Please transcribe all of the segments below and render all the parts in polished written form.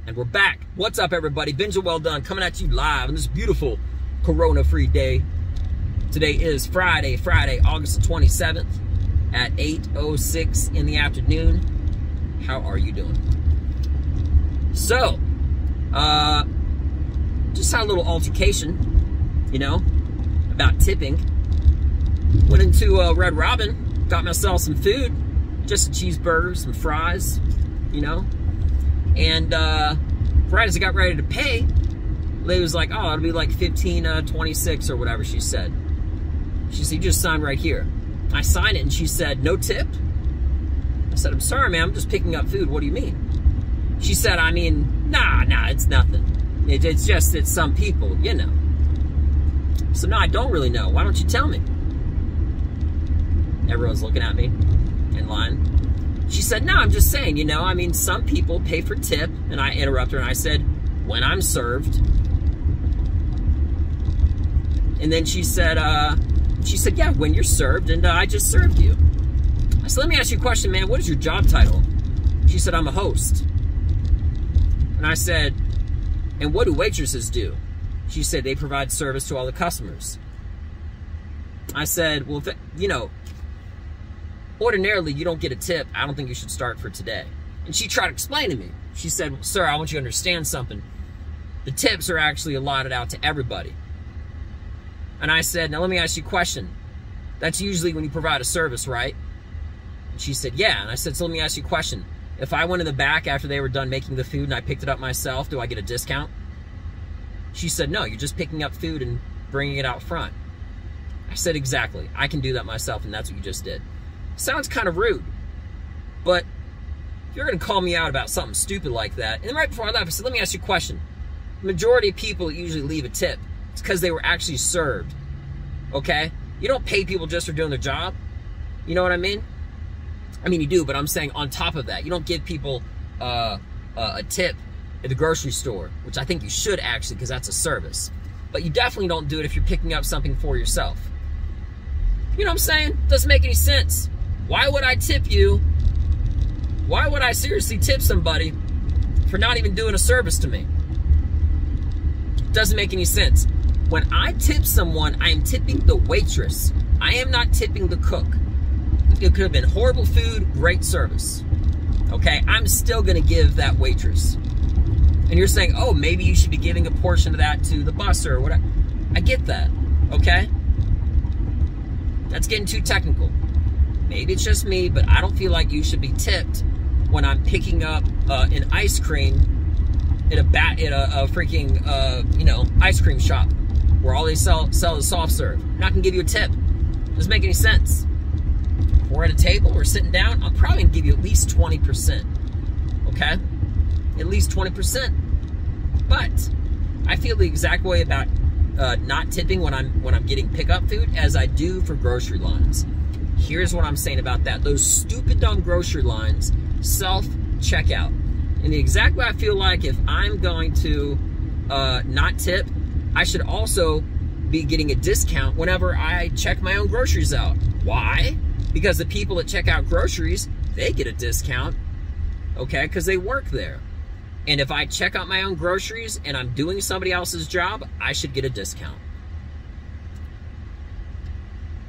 And we're back. What's up, everybody? Benja Welldone coming at you live on this beautiful Corona-free day. Today is Friday, August the 27th at 8:06 in the afternoon. How are you doing? So, just had a little altercation, you know, about tipping. Went into Red Robin, got myself some food, just a cheeseburger, some fries, you know. And right as I got ready to pay, the lady was like, oh, it'll be like $15.26 or whatever she said. She said, you just sign right here. I signed it and she said, no tip? I said, I'm sorry, ma'am, I'm just picking up food. What do you mean? She said, I mean, nah, it's nothing. It's just that some people, you know. So no, I don't really know. Why don't you tell me? Everyone's looking at me in line. She said, no, I'm just saying, you know, I mean, some people pay for tip. And I interrupted her and I said, when I'm served. And then she said, yeah, when you're served, and I just served you. I said, let me ask you a question, man. What is your job title? She said, I'm a host. And I said, and what do waitresses do? She said, they provide service to all the customers. I said, well, you know, ordinarily, you don't get a tip. I don't think you should start for today. And she tried to explain to me. She said, sir, I want you to understand something. The tips are actually allotted out to everybody. And I said, now let me ask you a question. That's usually when you provide a service, right? And she said, yeah. And I said, so let me ask you a question. If I went in the back after they were done making the food and I picked it up myself, do I get a discount? She said, no, you're just picking up food and bringing it out front. I said, exactly. I can do that myself, and that's what you just did. Sounds kind of rude, but if you're going to call me out about something stupid like that, and right before I left, I said, let me ask you a question. The majority of people that usually leave a tip, it's because they were actually served, okay? You don't pay people just for doing their job. You know what I mean? I mean, you do, but I'm saying on top of that, you don't give people a tip at the grocery store, which I think you should actually, because that's a service. But you definitely don't do it if you're picking up something for yourself. You know what I'm saying? Doesn't make any sense. Why would I tip you? Why would I seriously tip somebody for not even doing a service to me? Doesn't make any sense. When I tip someone, I am tipping the waitress. I am not tipping the cook. It could have been horrible food, great service. Okay, I'm still gonna give that waitress. And you're saying, oh, maybe you should be giving a portion of that to the busser or whatever. I get that, okay? That's getting too technical. Maybe it's just me, but I don't feel like you should be tipped when I'm picking up an ice cream at a freaking you know, ice cream shop where all they sell is soft serve. I'm not gonna give you a tip. Doesn't make any sense. If we're at a table, we're sitting down, I'm probably gonna give you at least 20%. Okay? At least 20%. But I feel the exact way about not tipping when I'm getting pickup food as I do for grocery lines. Here's what I'm saying about that. Those stupid dumb grocery lines, self-checkout. And the exact way I feel like if I'm going to not tip, I should also be getting a discount whenever I check my own groceries out. Why? Because the people that check out groceries, they get a discount, okay, because they work there. And if I check out my own groceries and I'm doing somebody else's job, I should get a discount.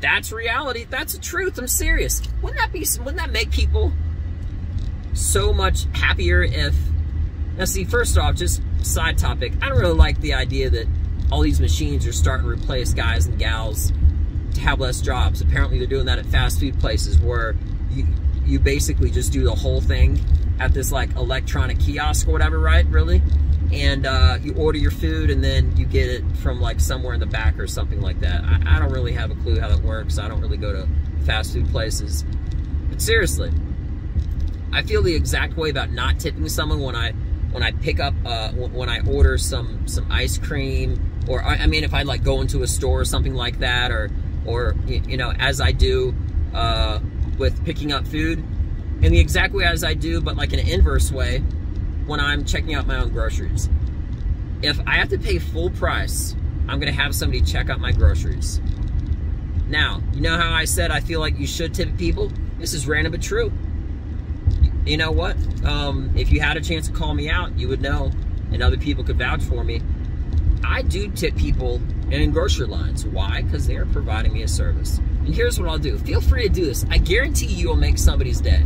That's reality. That's the truth. I'm serious. Wouldn't that make people so much happier if... Now see, first off, just side topic, I don't really like the idea that all these machines are starting to replace guys and gals to have less jobs. Apparently they're doing that at fast food places where you basically just do the whole thing at this like electronic kiosk or whatever, right? Really? And you order your food and then you get it from like somewhere in the back or something like that. I don't really have a clue how that works. I don't really go to fast food places. But seriously, I feel the exact way about not tipping someone when I pick up when I order some ice cream, or I mean if I like go into a store or something like that, or you know, as I do with picking up food, in the exact way as I do, but like in an inverse way, when I'm checking out my own groceries. If I have to pay full price, I'm gonna have somebody check out my groceries. Now, you know how I said I feel like you should tip people? This is random but true. You know what? If you had a chance to call me out, you would know, and other people could vouch for me. I do tip people in grocery lines. Why? Because they are providing me a service. And here's what I'll do. Feel free to do this. I guarantee you will make somebody's day.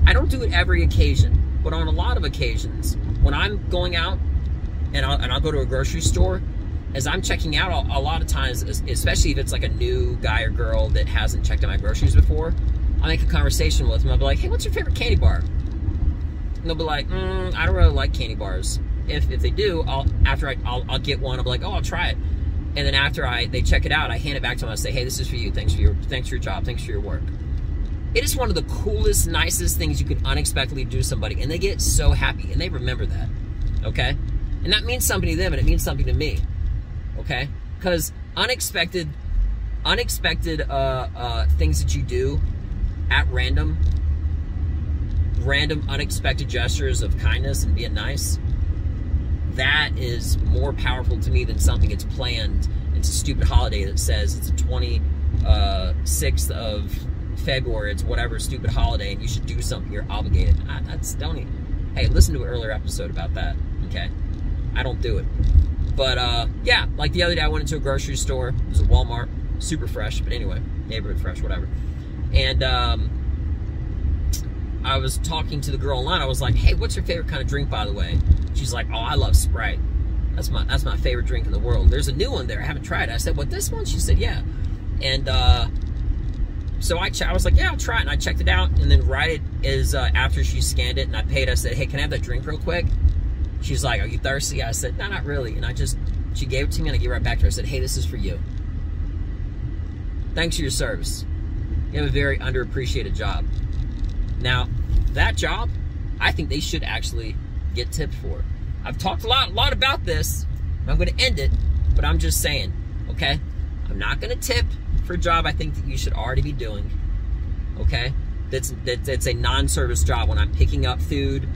I don't do it every occasion, but on a lot of occasions, when I'm going out and I'll go to a grocery store, as I'm checking out, a lot of times, especially if it's like a new guy or girl that hasn't checked out my groceries before, I'll make a conversation with them. I'll be like, hey, what's your favorite candy bar? And they'll be like, I don't really like candy bars. If they do, I'll get one. I'll be like, oh, I'll try it. And then after they check it out, I hand it back to them. I say, hey, this is for you. Thanks for your job. Thanks for your work. It is one of the coolest, nicest things you can unexpectedly do to somebody, and they get so happy, and they remember that, okay? And that means something to them, and it means something to me, okay? Because unexpected things that you do at random, unexpected gestures of kindness and being nice, that is more powerful to me than something that's planned. It's a stupid holiday that says it's the 26th of February, it's whatever stupid holiday, and you should do something, you're obligated. Hey, listen to an earlier episode about that, okay? I don't do it. But, yeah, like the other day I went into a grocery store. It was a Walmart, super fresh, but anyway, neighborhood fresh, whatever. And, I was talking to the girl in line. I was like, hey, what's your favorite kind of drink, by the way? She's like, oh, I love Sprite. That's my favorite drink in the world. There's a new one there. I haven't tried it. I said, what, this one? She said, yeah. And so I was like, yeah, I'll try it. And I checked it out. And then after she scanned it and I paid, I said, hey, can I have that drink real quick? She's like, are you thirsty? I said, no, not really. And she gave it to me, and I gave it right back to her. I said, hey, this is for you. Thanks for your service. You have a very underappreciated job. Now, that job, I think they should actually get tipped for. I've talked a lot about this, and I'm going to end it, but I'm just saying, okay? I'm not going to tip for a job I think that you should already be doing, okay? That's a non-service job when I'm picking up food,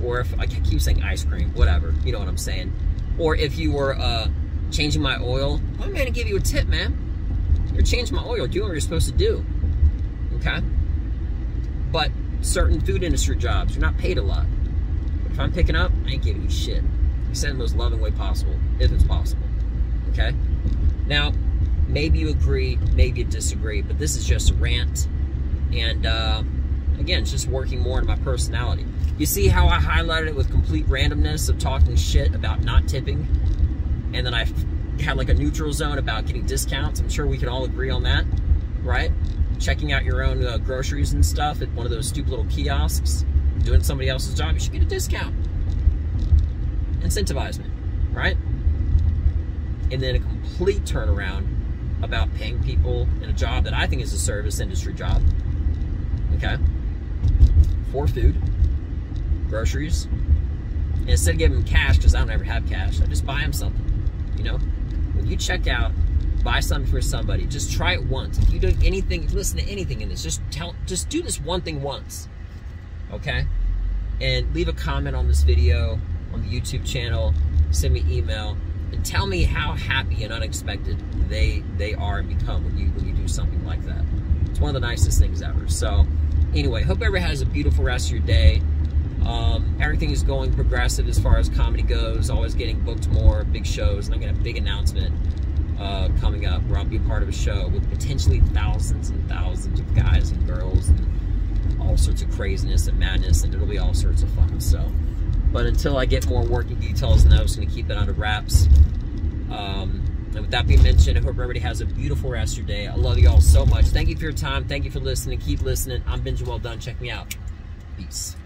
or if I keep saying ice cream, whatever, you know what I'm saying. Or if you were changing my oil, I'm going to give you a tip, man. You're changing my oil, doing what you're supposed to do, okay? But certain food industry jobs, you're not paid a lot. But if I'm picking up, I ain't giving you shit. I said in the most loving way possible, if it's possible. Okay? Now, maybe you agree, maybe you disagree, but this is just a rant. And again, it's just working more on my personality. You see how I highlighted it with complete randomness of talking shit about not tipping? And then I had like a neutral zone about getting discounts. I'm sure we can all agree on that, right? Checking out your own groceries and stuff at one of those stupid little kiosks, doing somebody else's job, you should get a discount. Incentivizement, right? And then a complete turnaround about paying people in a job that I think is a service industry job, okay? For food, groceries. And instead of giving them cash, because I don't ever have cash, I just buy them something, you know? When you check out, buy something for somebody. Just try it once. If you do anything, listen to anything in this, just do this one thing once, okay? And leave a comment on this video on the YouTube channel. Send me email and tell me how happy and unexpected they are and become when you do something like that. It's one of the nicest things ever. So anyway, hope everybody has a beautiful rest of your day. Everything is going progressive as far as comedy goes. Always getting booked more big shows, and I'm gonna have a big announcement coming up where I'll be a part of a show with potentially thousands and thousands of guys and girls and all sorts of craziness and madness, and it'll be all sorts of fun. So, but until I get more working details, I'm just going to keep it under wraps. And with that being mentioned, I hope everybody has a beautiful rest of your day. I love you all so much. Thank you for your time. Thank you for listening. Keep listening. I'm Benja Welldone. Check me out. Peace.